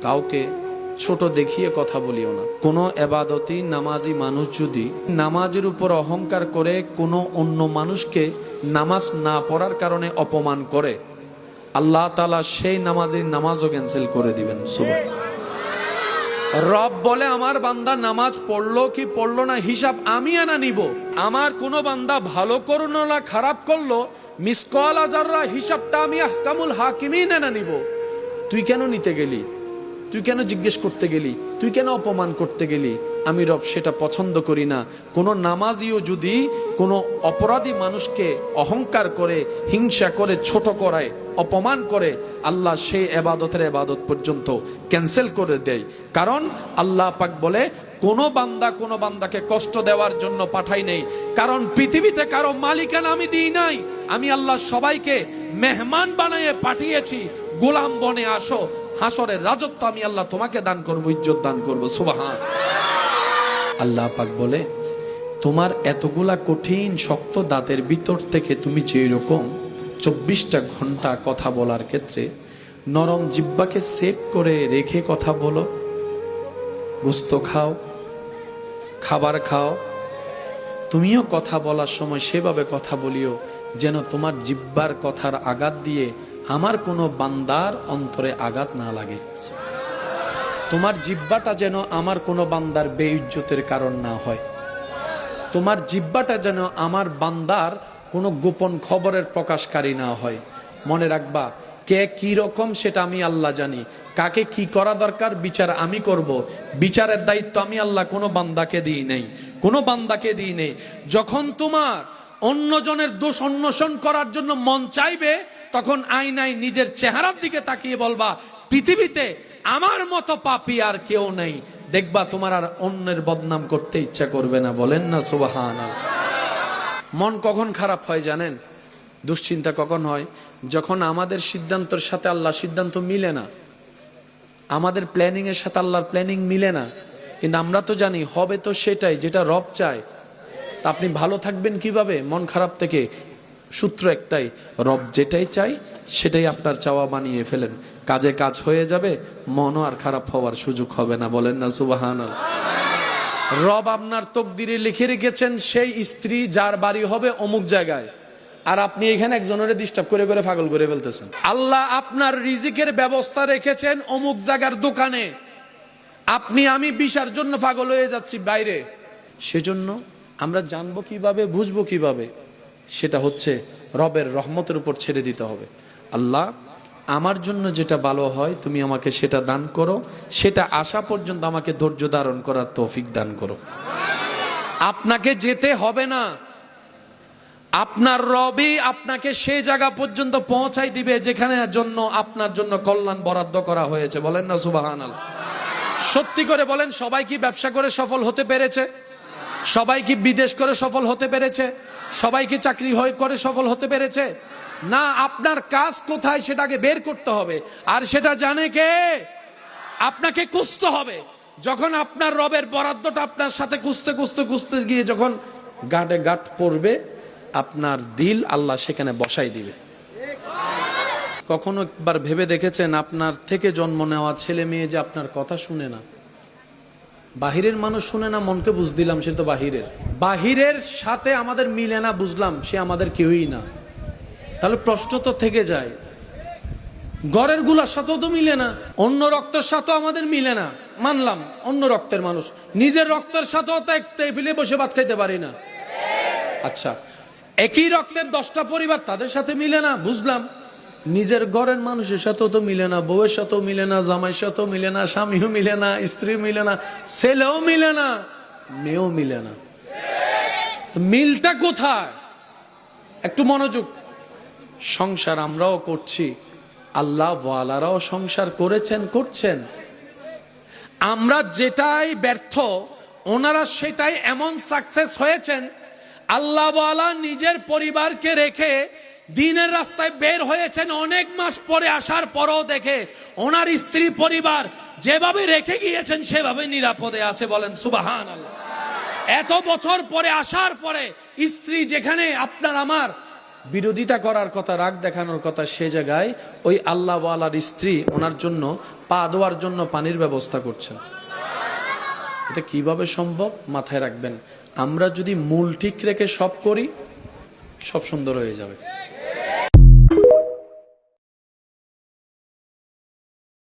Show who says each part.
Speaker 1: কাউকে ছোট দেখিয়ে কথা বলিও না। কোনো এবাদতি নামাজি মানুষ যদি নামাজের উপর অহংকার করে কোনো অন্য মানুষকে নামাজ না পড়ার কারণে অপমান করে, আল্লাহ তাআলা সেই নামাজের নামাজও ক্যান্সেল করে দিবেন। সুবহানাল্লাহ। রব বলে আমার বান্দা নামাজ পড়লো কি পড়লো না হিসাব আমি আনা নিব। আমার কোনো বান্দা ভালো করলো না খারাপ করলো মিসকাল আযাররা হিসাবটা আমি আহকামুল হাকিমিন আনা নিব। তুই কেন নিতে গেলি? তুই কেন জিজ্ঞেস করতে গেলি? তুই কেন অপমান করতে গেলি? আমি রব সেটা পছন্দ করি না। কোনো নামাজিও যদি কোনো অপরাধী মানুষকে অহংকার করে, হিংসা করে, ছোট করায়, অপমান করে, আল্লাহ সেই এবাদতের এবাদত পর্যন্ত ক্যান্সেল করে দেয়। কারণ আল্লাহ পাক বলে কোনো বান্দা কোনো বান্দাকে কষ্ট দেওয়ার জন্য পাঠাই নেই। কারণ পৃথিবীতে কারো মালিকানা আমি দিই নাই। আমি আল্লাহ সবাইকে মেহমান বানিয়ে পাঠিয়েছি, গোলাম বনে আসো, হাসরের রাজত্ব আমি আল্লাহ তোমাকে দান করব, ইজ্জত দান করব। সুবহান। আল্লাহ পাক বলে তোমার এতগুলা কঠিন শক্ত দাঁতের ভিতর থেকে তুমি যে রকম 24টা ঘন্টা কথা বলার ক্ষেত্রে নরম জিহ্বাকে সেভ করে রেখে কথা বলো, গোস্ত খাও, খাবার খাও, তুমিও কথা বলার সময় সেভাবে কথা বলিও যেন তোমার জিহ্বার কথার আঘাত দিয়ে আমার কোনো বান্দার অন্তরে আঘাত না লাগে। তোমার জিহ্বাটা যেন আমার কোনো বান্দার বেইজ্জতের কারণ না হয়। তোমার জিহ্বাটা যেন আমার বান্দার কোনো গোপন খবরের প্রকাশকারী না হয়। মনে রাখবা, কে কি রকম সেটা আমি আল্লাহ জানি। কাকে কি করা দরকার বিচার আমি করব। বিচারের দায়িত্ব আমি আল্লাহ কোনো বান্দাকে দিই নাই, কোনো বান্দাকে দিই নেই। যখন তোমার অন্যজনের দোষ অন্বেষণ করার জন্য মন চাইবে, তখন আয়নায় নিজের চেহারার দিকে তাকিয়ে বলবা পৃথিবীতে আমার মতো পাপী আর কেউ নেই। দেখবা তোমার আর অন্যের বদনাম করতে ইচ্ছা করবে না। বলেন না সুবহানাল্লাহ। মন কখন খারাপ হয় জানেন? দুশ্চিন্তা কখন হয়? যখন আমাদের সিদ্ধান্তের সাথে আল্লাহর সিদ্ধান্ত মিলে না, আমাদের প্ল্যানিং এর সাথে আল্লাহর প্ল্যানিং মিলে না। কিন্তু আমরা তো জানি হবে তো সেটাই যেটা রব চায়। তা আপনি ভালো থাকবেন কিভাবে মন খারাপ থেকে? সূত্র একটাই, রব যেটাই চাই সেটাই আপনার চাওয়া বানিয়ে ফেলেন। কাজে কাজ হয়ে যাবে, মনও আর খারাপ হওয়ার সুযোগ হবে না। বলেন না সুবহানাল্লাহ। রব আপনার তকদিরে লিখে রেখেছেন সেই স্ত্রী যার বাড়ি হবে অমুক জায়গায়, আর আপনি এখানে একজনের ডিস্টার্ব করে করে পাগল করে ফেলতেছেন। আল্লাহ আপনার রিজিকের ব্যবস্থা রেখেছেন অমুক জায়গার দোকানে, আপনি আমি ভিসার জন্য পাগল হয়ে যাচ্ছি বাইরে। সেজন্য আমরা জানবো কিভাবে, বুঝবো কিভাবে? সেটা হচ্ছে রবের রহমতের উপর ছেড়ে দিতে হবে। আল্লাহ আমার জন্য যেটা ভালো হয় তুমি আমাকে সেটা দান করো, সেটা আসা পর্যন্ত আমাকে ধৈর্য ধারণ করার তৌফিক দান করো। আপনাকে যেতে হবে না, আপনার রবই আপনাকে সেই জায়গা পর্যন্ত পৌঁছাই দিবে যেখানে জন্য আপনার জন্য কল্যাণ বরাদ্দ করা হয়েছে। বলেন না সুবহানাল্লাহ। সত্যি করে বলেন, সবাই কি ব্যবসা করে সফল হতে পেরেছে? সবাই কি বিদেশ করে সফল হতে পেরেছে? সবাই কি চাকরি করে সফল হতে পেরেছে? না। আপনার কাজ কোথায় সেটাকে বের করতে হবে, আর সেটা জানে কে? আপনাকে খুঁজতে হবে। যখন আপনার রবের বরাদ্দটা আপনার সাথে খুঁজতে খুঁজতে খুঁজতে গিয়ে যখন গাঁটে গাঁট পড়বে, আপনার দিল আল্লাহ সেখানে বসাই দিবে। কখনো একবার ভেবে দেখেছেন আপনার থেকে জন্ম নেওয়া ছেলে মেয়ে যে আপনার কথা শুনে না? বাহিরের মানুষ শুনে না, মনকে বুঝ দিলাম সে তো বাহিরের সাথে আমাদের মিলে না, বুঝলাম সে আমাদের কেউই না। তাহলে প্রশ্ন তো থেকে যায়, ঘরের গুলার সাথেও তো মিলে না, অন্য রক্তের সাথেও আমাদের মিলে না, মানলাম অন্য রক্তের মানুষ, নিজের রক্তের সাথেও তো এক টেবিলে বসে ভাত খাইতে পারি না। আচ্ছা, একই রক্তের 10টা পরিবার, তাদের সাথে মিলে না, বুঝলাম। নিজের ঘরের মানুষের সাথেও তো মিলে না, বউয়ের সাথেও মিলে না, জামাইয়ের সাথেও মিলে না, স্বামীও মিলে না, স্ত্রী মিলে না, ছেলেও মিলে না, মেয়েও মিলে না। তো মিলটা কোথায়? একটু মনোযোগ। সংসার আমরাও করছি, আল্লাহ ওয়ালারাও সংসার করেছেন, করছেন। আমরা যেটাই ব্যর্থ, ওনারা সেটাই এমন সাকসেস হয়েছেন। আল্লাহ ওয়ালা নিজের পরিবারকে রেখে দিনের রাস্তায় বের হয়েছেন, অনেক মাস পরে আসার পরও দেখে ওনার স্ত্রী পরিবার যেভাবে রেখে গিয়েছেন সেভাবে নিরাপদে আছে। বলেন সুবহানাল্লাহ। এত বছর পরে আসার পরে স্ত্রী যেখানে আপনার আমার বিরোধিতা করার কথা, রাগ দেখানোর কথা, সে জায়গায় ওই আল্লাহ ওয়ালার স্ত্রী ওনার জন্য পা ধোয়ার জন্য পানির ব্যবস্থা করছেন। এটা কিভাবে সম্ভব? মাথায় রাখবেন, আমরা যদি মূল ঠিক রেখে সব করি, সব সুন্দর হয়ে যাবে।